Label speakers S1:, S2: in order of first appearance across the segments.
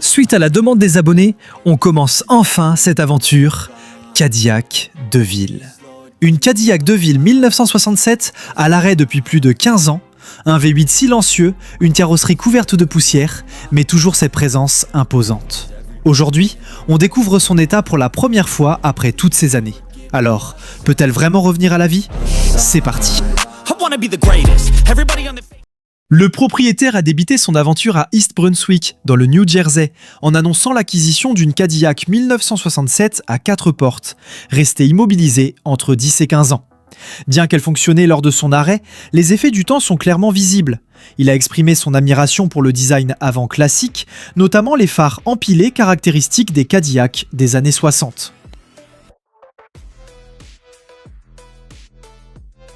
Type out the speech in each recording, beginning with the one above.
S1: Suite à la demande des abonnés, on commence enfin cette aventure Cadillac DeVille. Une Cadillac DeVille 1967 à l'arrêt depuis plus de 15 ans, un V8 silencieux, une carrosserie couverte de poussière, mais toujours ses présences imposantes. Aujourd'hui, on découvre son état pour la première fois après toutes ces années. Alors, peut-elle vraiment revenir à la vie ? C'est parti. Le propriétaire a débuté son aventure à East Brunswick, dans le New Jersey, en annonçant l'acquisition d'une Cadillac 1967 à 4 portes, restée immobilisée entre 10 et 15 ans. Bien qu'elle fonctionnait lors de son arrêt, les effets du temps sont clairement visibles. Il a exprimé son admiration pour le design avant classique, notamment les phares empilés caractéristiques des Cadillacs des années 60.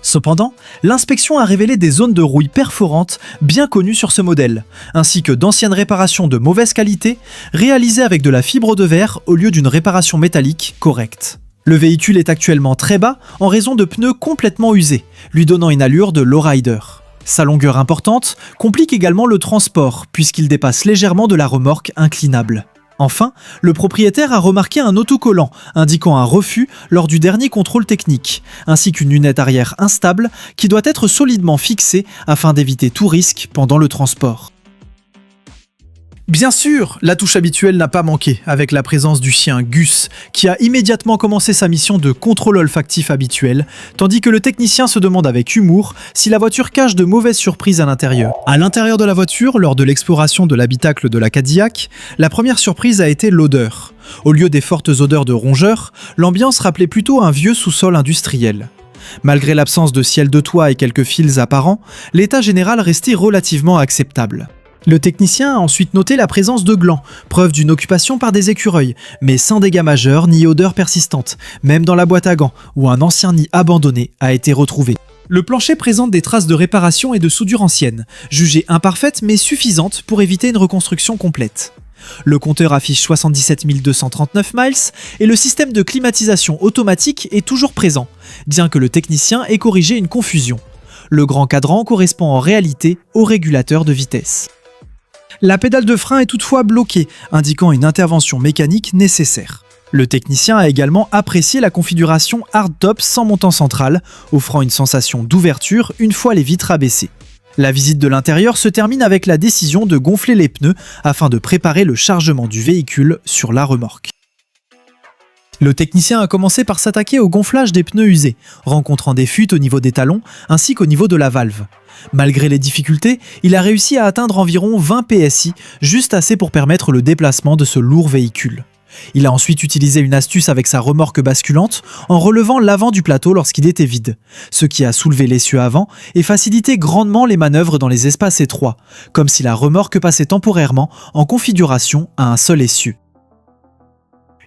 S1: Cependant, l'inspection a révélé des zones de rouille perforantes bien connues sur ce modèle, ainsi que d'anciennes réparations de mauvaise qualité réalisées avec de la fibre de verre au lieu d'une réparation métallique correcte. Le véhicule est actuellement très bas en raison de pneus complètement usés, lui donnant une allure de lowrider. Sa longueur importante complique également le transport puisqu'il dépasse légèrement de la remorque inclinable. Enfin, le propriétaire a remarqué un autocollant indiquant un refus lors du dernier contrôle technique, ainsi qu'une lunette arrière instable qui doit être solidement fixée afin d'éviter tout risque pendant le transport. Bien sûr, la touche habituelle n'a pas manqué avec la présence du chien Gus, qui a immédiatement commencé sa mission de contrôle olfactif habituel, tandis que le technicien se demande avec humour si la voiture cache de mauvaises surprises à l'intérieur. À l'intérieur de la voiture, lors de l'exploration de l'habitacle de la Cadillac, la première surprise a été l'odeur. Au lieu des fortes odeurs de rongeurs, l'ambiance rappelait plutôt un vieux sous-sol industriel. Malgré l'absence de ciel de toit et quelques fils apparents, l'état général restait relativement acceptable. Le technicien a ensuite noté la présence de glands, preuve d'une occupation par des écureuils, mais sans dégâts majeurs ni odeur persistante, même dans la boîte à gants, où un ancien nid abandonné a été retrouvé. Le plancher présente des traces de réparation et de soudure ancienne, jugées imparfaites mais suffisantes pour éviter une reconstruction complète. Le compteur affiche 77 239 miles et le système de climatisation automatique est toujours présent, bien que le technicien ait corrigé une confusion. Le grand cadran correspond en réalité au régulateur de vitesse. La pédale de frein est toutefois bloquée, indiquant une intervention mécanique nécessaire. Le technicien a également apprécié la configuration hardtop sans montant central, offrant une sensation d'ouverture une fois les vitres abaissées. La visite de l'intérieur se termine avec la décision de gonfler les pneus afin de préparer le chargement du véhicule sur la remorque. Le technicien a commencé par s'attaquer au gonflage des pneus usés, rencontrant des fuites au niveau des talons ainsi qu'au niveau de la valve. Malgré les difficultés, il a réussi à atteindre environ 20 PSI, juste assez pour permettre le déplacement de ce lourd véhicule. Il a ensuite utilisé une astuce avec sa remorque basculante en relevant l'avant du plateau lorsqu'il était vide, ce qui a soulevé l'essieu avant et facilité grandement les manœuvres dans les espaces étroits, comme si la remorque passait temporairement en configuration à un seul essieu.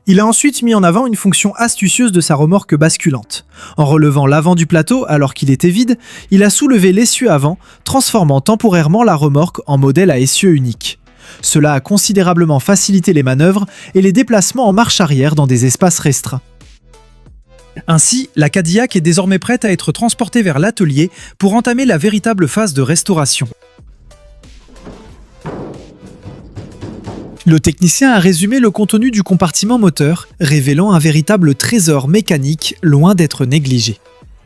S1: Il a ensuite mis en avant une fonction astucieuse de sa remorque basculante. En relevant l'avant du plateau alors qu'il était vide, il a soulevé l'essieu avant, transformant temporairement la remorque en modèle à essieu unique. Cela a considérablement facilité les manœuvres et les déplacements en marche arrière dans des espaces restreints. Ainsi, la Cadillac est désormais prête à être transportée vers l'atelier pour entamer la véritable phase de restauration. Le technicien a résumé le contenu du compartiment moteur, révélant un véritable trésor mécanique loin d'être négligé.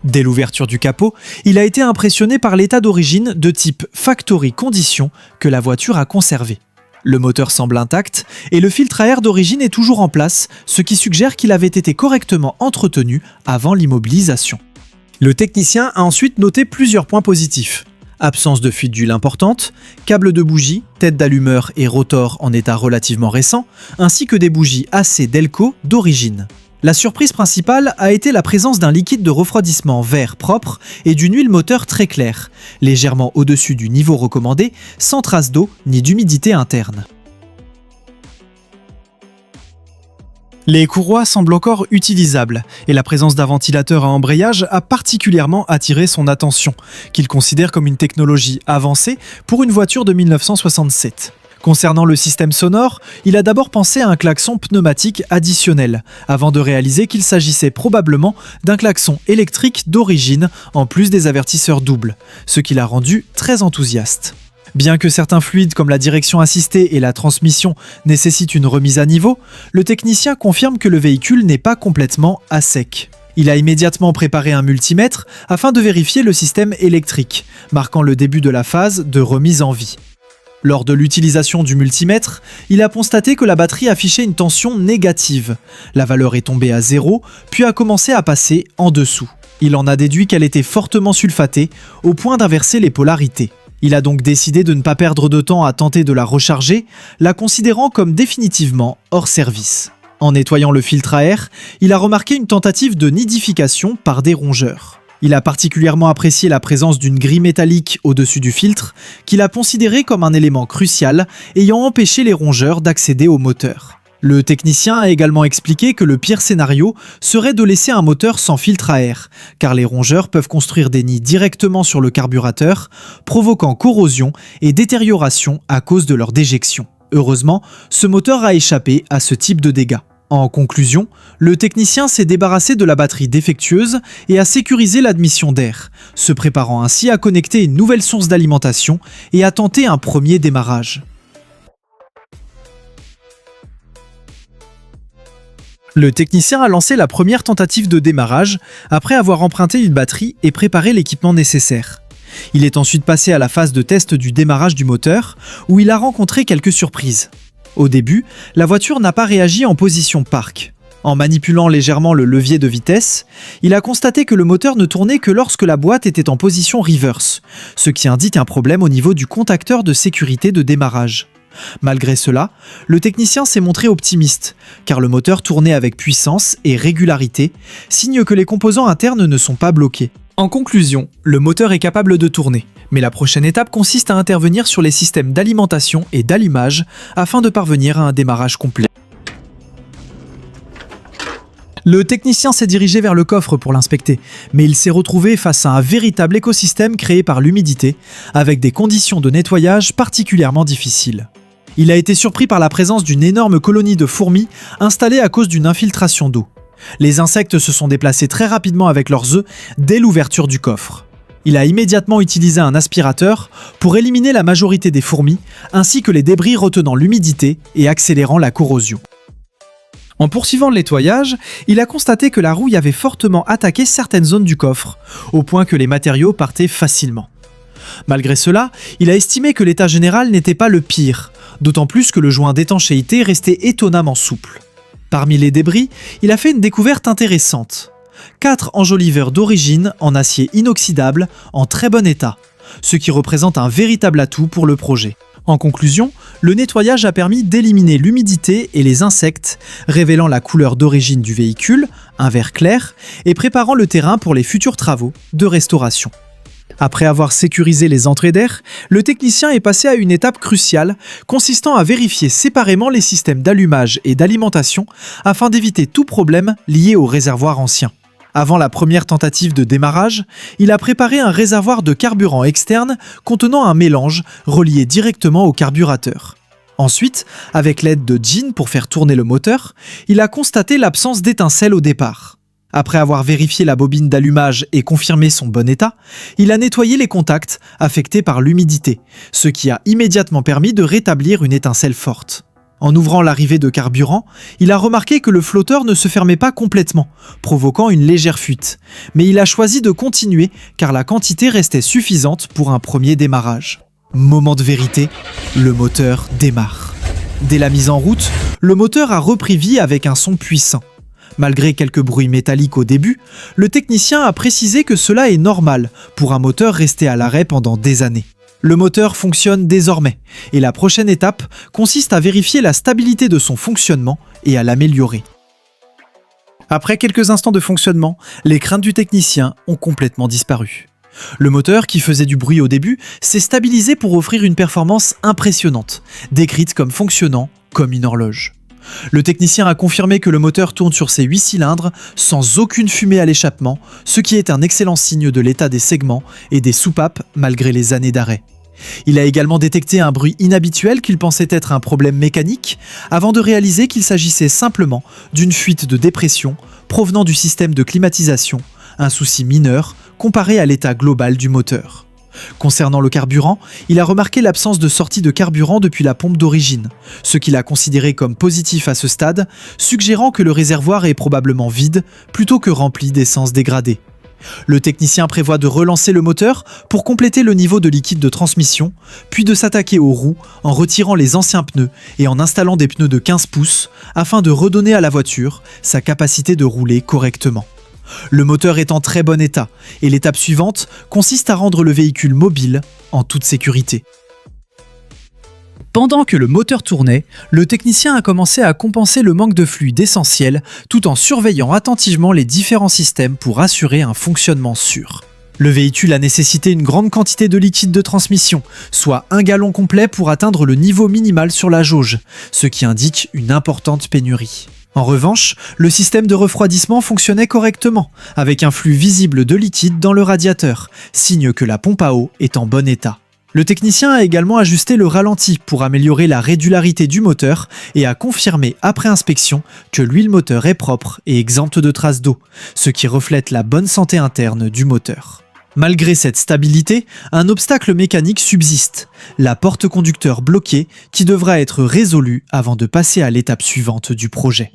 S1: Dès l'ouverture du capot, il a été impressionné par l'état d'origine de type Factory Condition que la voiture a conservé. Le moteur semble intact et le filtre à air d'origine est toujours en place, ce qui suggère qu'il avait été correctement entretenu avant l'immobilisation. Le technicien a ensuite noté plusieurs points positifs. Absence de fuite d'huile importante, câble de bougie, tête d'allumeur et rotor en état relativement récent, ainsi que des bougies AC Delco d'origine. La surprise principale a été la présence d'un liquide de refroidissement vert propre et d'une huile moteur très claire, légèrement au-dessus du niveau recommandé, sans trace d'eau ni d'humidité interne. Les courroies semblent encore utilisables et la présence d'un ventilateur à embrayage a particulièrement attiré son attention, qu'il considère comme une technologie avancée pour une voiture de 1967. Concernant le système sonore, il a d'abord pensé à un klaxon pneumatique additionnel, avant de réaliser qu'il s'agissait probablement d'un klaxon électrique d'origine, en plus des avertisseurs doubles, ce qui l'a rendu très enthousiaste. Bien que certains fluides comme la direction assistée et la transmission nécessitent une remise à niveau, le technicien confirme que le véhicule n'est pas complètement à sec. Il a immédiatement préparé un multimètre afin de vérifier le système électrique, marquant le début de la phase de remise en vie. Lors de l'utilisation du multimètre, il a constaté que la batterie affichait une tension négative. La valeur est tombée à 0, puis a commencé à passer en dessous. Il en a déduit qu'elle était fortement sulfatée, au point d'inverser les polarités. Il a donc décidé de ne pas perdre de temps à tenter de la recharger, la considérant comme définitivement hors service. En nettoyant le filtre à air, il a remarqué une tentative de nidification par des rongeurs. Il a particulièrement apprécié la présence d'une grille métallique au-dessus du filtre, qu'il a considéré comme un élément crucial ayant empêché les rongeurs d'accéder au moteur. Le technicien a également expliqué que le pire scénario serait de laisser un moteur sans filtre à air, car les rongeurs peuvent construire des nids directement sur le carburateur, provoquant corrosion et détérioration à cause de leur déjection. Heureusement, ce moteur a échappé à ce type de dégâts. En conclusion, le technicien s'est débarrassé de la batterie défectueuse et a sécurisé l'admission d'air, se préparant ainsi à connecter une nouvelle source d'alimentation et à tenter un premier démarrage. Le technicien a lancé la première tentative de démarrage après avoir emprunté une batterie et préparé l'équipement nécessaire. Il est ensuite passé à la phase de test du démarrage du moteur, où il a rencontré quelques surprises. Au début, la voiture n'a pas réagi en position park. En manipulant légèrement le levier de vitesse, il a constaté que le moteur ne tournait que lorsque la boîte était en position reverse, ce qui indique un problème au niveau du contacteur de sécurité de démarrage. Malgré cela, le technicien s'est montré optimiste, car le moteur tournait avec puissance et régularité, signe que les composants internes ne sont pas bloqués. En conclusion, le moteur est capable de tourner, mais la prochaine étape consiste à intervenir sur les systèmes d'alimentation et d'allumage afin de parvenir à un démarrage complet. Le technicien s'est dirigé vers le coffre pour l'inspecter, mais il s'est retrouvé face à un véritable écosystème créé par l'humidité, avec des conditions de nettoyage particulièrement difficiles. Il a été surpris par la présence d'une énorme colonie de fourmis installée à cause d'une infiltration d'eau. Les insectes se sont déplacés très rapidement avec leurs œufs dès l'ouverture du coffre. Il a immédiatement utilisé un aspirateur pour éliminer la majorité des fourmis, ainsi que les débris retenant l'humidité et accélérant la corrosion. En poursuivant le nettoyage, il a constaté que la rouille avait fortement attaqué certaines zones du coffre, au point que les matériaux partaient facilement. Malgré cela, il a estimé que l'état général n'était pas le pire, d'autant plus que le joint d'étanchéité restait étonnamment souple. Parmi les débris, il a fait une découverte intéressante. 4 enjoliveurs d'origine en acier inoxydable en très bon état, ce qui représente un véritable atout pour le projet. En conclusion, le nettoyage a permis d'éliminer l'humidité et les insectes, révélant la couleur d'origine du véhicule, un vert clair, et préparant le terrain pour les futurs travaux de restauration. Après avoir sécurisé les entrées d'air, le technicien est passé à une étape cruciale, consistant à vérifier séparément les systèmes d'allumage et d'alimentation afin d'éviter tout problème lié au réservoir ancien. Avant la première tentative de démarrage, il a préparé un réservoir de carburant externe contenant un mélange relié directement au carburateur. Ensuite, avec l'aide de jeans pour faire tourner le moteur, il a constaté l'absence d'étincelles au départ. Après avoir vérifié la bobine d'allumage et confirmé son bon état, il a nettoyé les contacts affectés par l'humidité, ce qui a immédiatement permis de rétablir une étincelle forte. En ouvrant l'arrivée de carburant, il a remarqué que le flotteur ne se fermait pas complètement, provoquant une légère fuite. Mais il a choisi de continuer car la quantité restait suffisante pour un premier démarrage. Moment de vérité, le moteur démarre. Dès la mise en route, le moteur a repris vie avec un son puissant. Malgré quelques bruits métalliques au début, le technicien a précisé que cela est normal pour un moteur resté à l'arrêt pendant des années. Le moteur fonctionne désormais et la prochaine étape consiste à vérifier la stabilité de son fonctionnement et à l'améliorer. Après quelques instants de fonctionnement, les craintes du technicien ont complètement disparu. Le moteur, qui faisait du bruit au début, s'est stabilisé pour offrir une performance impressionnante, décrite comme fonctionnant comme une horloge. Le technicien a confirmé que le moteur tourne sur ses 8 cylindres sans aucune fumée à l'échappement, ce qui est un excellent signe de l'état des segments et des soupapes malgré les années d'arrêt. Il a également détecté un bruit inhabituel qu'il pensait être un problème mécanique, avant de réaliser qu'il s'agissait simplement d'une fuite de dépression provenant du système de climatisation, un souci mineur comparé à l'état global du moteur. Concernant le carburant, il a remarqué l'absence de sortie de carburant depuis la pompe d'origine, ce qu'il a considéré comme positif à ce stade, suggérant que le réservoir est probablement vide plutôt que rempli d'essence dégradée. Le technicien prévoit de relancer le moteur pour compléter le niveau de liquide de transmission, puis de s'attaquer aux roues en retirant les anciens pneus et en installant des pneus de 15 pouces afin de redonner à la voiture sa capacité de rouler correctement. Le moteur est en très bon état et l'étape suivante consiste à rendre le véhicule mobile en toute sécurité. Pendant que le moteur tournait, le technicien a commencé à compenser le manque de fluide essentiel tout en surveillant attentivement les différents systèmes pour assurer un fonctionnement sûr. Le véhicule a nécessité une grande quantité de liquide de transmission, soit 1 gallon complet pour atteindre le niveau minimal sur la jauge, ce qui indique une importante pénurie. En revanche, le système de refroidissement fonctionnait correctement, avec un flux visible de liquide dans le radiateur, signe que la pompe à eau est en bon état. Le technicien a également ajusté le ralenti pour améliorer la régularité du moteur et a confirmé après inspection que l'huile moteur est propre et exempte de traces d'eau, ce qui reflète la bonne santé interne du moteur. Malgré cette stabilité, un obstacle mécanique subsiste, la porte conducteur bloquée qui devra être résolue avant de passer à l'étape suivante du projet.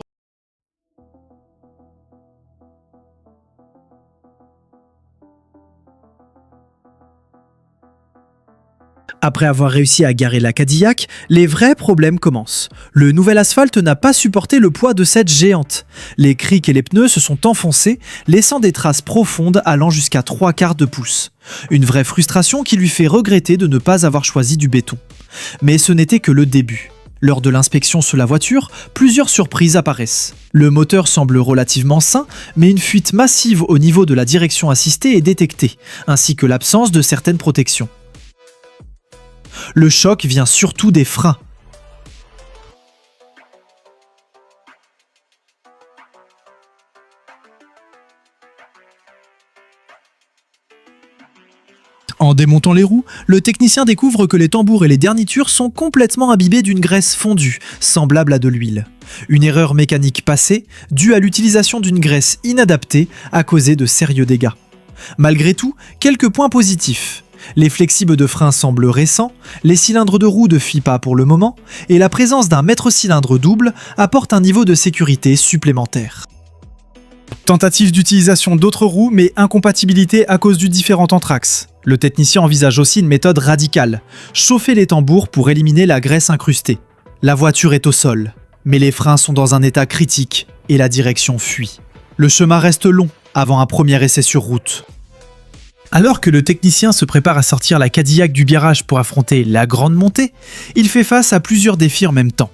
S1: Après avoir réussi à garer la Cadillac, les vrais problèmes commencent. Le nouvel asphalte n'a pas supporté le poids de cette géante. Les criques et les pneus se sont enfoncés, laissant des traces profondes allant jusqu'à 3/4 de pouce. Une vraie frustration qui lui fait regretter de ne pas avoir choisi du béton. Mais ce n'était que le début. Lors de l'inspection sur la voiture, plusieurs surprises apparaissent. Le moteur semble relativement sain, mais une fuite massive au niveau de la direction assistée est détectée, ainsi que l'absence de certaines protections. Le choc vient surtout des freins. En démontant les roues, le technicien découvre que les tambours et les garnitures sont complètement imbibés d'une graisse fondue, semblable à de l'huile. Une erreur mécanique passée, due à l'utilisation d'une graisse inadaptée, a causé de sérieux dégâts. Malgré tout, quelques points positifs. Les flexibles de frein semblent récents, les cylindres de roue ne fuient pas pour le moment, et la présence d'un maître-cylindre double apporte un niveau de sécurité supplémentaire. Tentative d'utilisation d'autres roues, mais incompatibilité à cause du différent anthrax. Le technicien envisage aussi une méthode radicale, chauffer les tambours pour éliminer la graisse incrustée. La voiture est au sol, mais les freins sont dans un état critique et la direction fuit. Le chemin reste long avant un premier essai sur route. Alors que le technicien se prépare à sortir la Cadillac du virage pour affronter la grande montée, il fait face à plusieurs défis en même temps.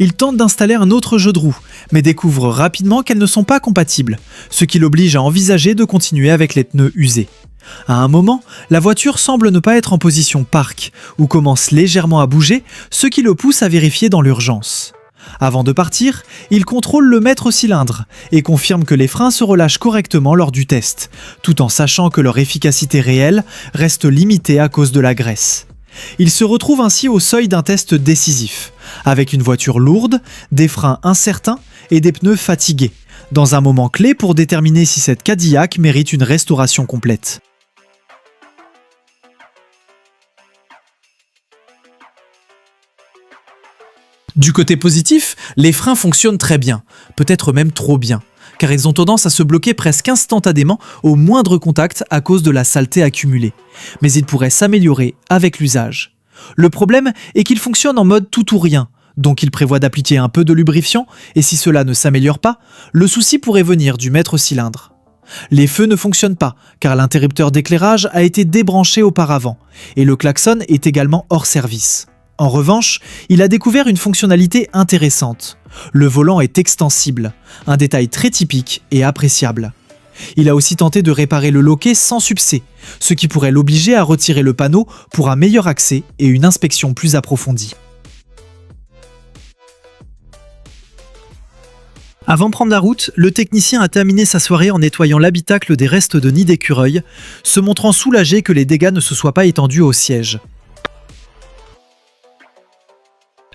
S1: Il tente d'installer un autre jeu de roues, mais découvre rapidement qu'elles ne sont pas compatibles, ce qui l'oblige à envisager de continuer avec les pneus usés. À un moment, la voiture semble ne pas être en position park, ou commence légèrement à bouger, ce qui le pousse à vérifier dans l'urgence. Avant de partir, il contrôle le maître-cylindre et confirme que les freins se relâchent correctement lors du test, tout en sachant que leur efficacité réelle reste limitée à cause de la graisse. Il se retrouve ainsi au seuil d'un test décisif, avec une voiture lourde, des freins incertains et des pneus fatigués, dans un moment clé pour déterminer si cette Cadillac mérite une restauration complète. Du côté positif, les freins fonctionnent très bien, peut-être même trop bien, car ils ont tendance à se bloquer presque instantanément au moindre contact à cause de la saleté accumulée. Mais ils pourraient s'améliorer avec l'usage. Le problème est qu'ils fonctionnent en mode tout ou rien, donc il prévoit d'appliquer un peu de lubrifiant, et si cela ne s'améliore pas, le souci pourrait venir du maître-cylindre. Les feux ne fonctionnent pas, car l'interrupteur d'éclairage a été débranché auparavant, et le klaxon est également hors service. En revanche, il a découvert une fonctionnalité intéressante. Le volant est extensible, un détail très typique et appréciable. Il a aussi tenté de réparer le loquet sans succès, ce qui pourrait l'obliger à retirer le panneau pour un meilleur accès et une inspection plus approfondie. Avant de prendre la route, le technicien a terminé sa soirée en nettoyant l'habitacle des restes de nid d'écureuils, se montrant soulagé que les dégâts ne se soient pas étendus au siège.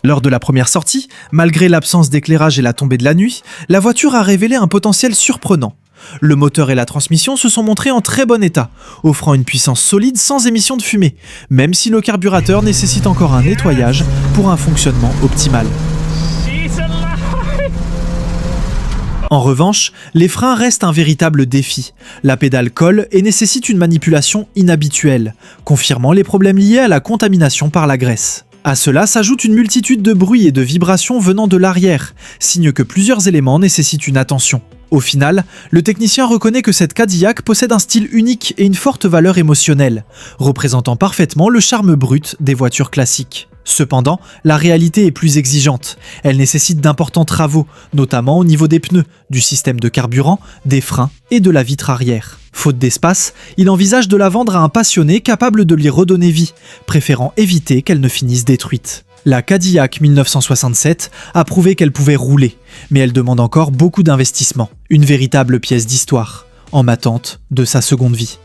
S1: Lors de la première sortie, malgré l'absence d'éclairage et la tombée de la nuit, la voiture a révélé un potentiel surprenant. Le moteur et la transmission se sont montrés en très bon état, offrant une puissance solide sans émission de fumée, même si le carburateur nécessite encore un nettoyage pour un fonctionnement optimal. En revanche, les freins restent un véritable défi. La pédale colle et nécessite une manipulation inhabituelle, confirmant les problèmes liés à la contamination par la graisse. À cela s'ajoute une multitude de bruits et de vibrations venant de l'arrière, signe que plusieurs éléments nécessitent une attention. Au final, le technicien reconnaît que cette Cadillac possède un style unique et une forte valeur émotionnelle, représentant parfaitement le charme brut des voitures classiques. Cependant, la réalité est plus exigeante. Elle nécessite d'importants travaux, notamment au niveau des pneus, du système de carburant, des freins et de la vitre arrière. Faute d'espace, il envisage de la vendre à un passionné capable de lui redonner vie, préférant éviter qu'elle ne finisse détruite. La Cadillac 1967 a prouvé qu'elle pouvait rouler, mais elle demande encore beaucoup d'investissement. Une véritable pièce d'histoire, en attente de sa seconde vie.